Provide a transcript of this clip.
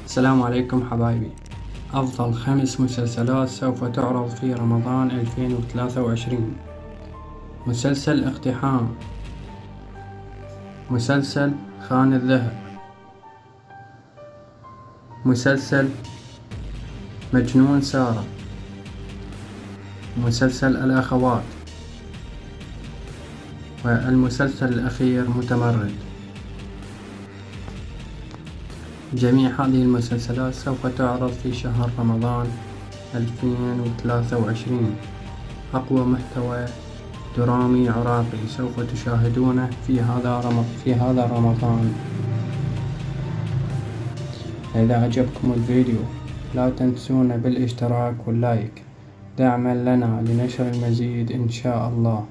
السلام عليكم حبايبي. أفضل 5 مسلسلات سوف تعرض في رمضان 2023. مسلسل اقتحام، مسلسل خان الذهب، مسلسل مجنون سارة، مسلسل الأخوات، والمسلسل الأخير متمرد. جميع هذه المسلسلات سوف تعرض في شهر رمضان 2023. أقوى محتوى درامي عراقي سوف تشاهدونه في هذا رمضان. إذا عجبكم الفيديو لا تنسونا بالاشتراك واللايك دعما لنا لنشر المزيد إن شاء الله.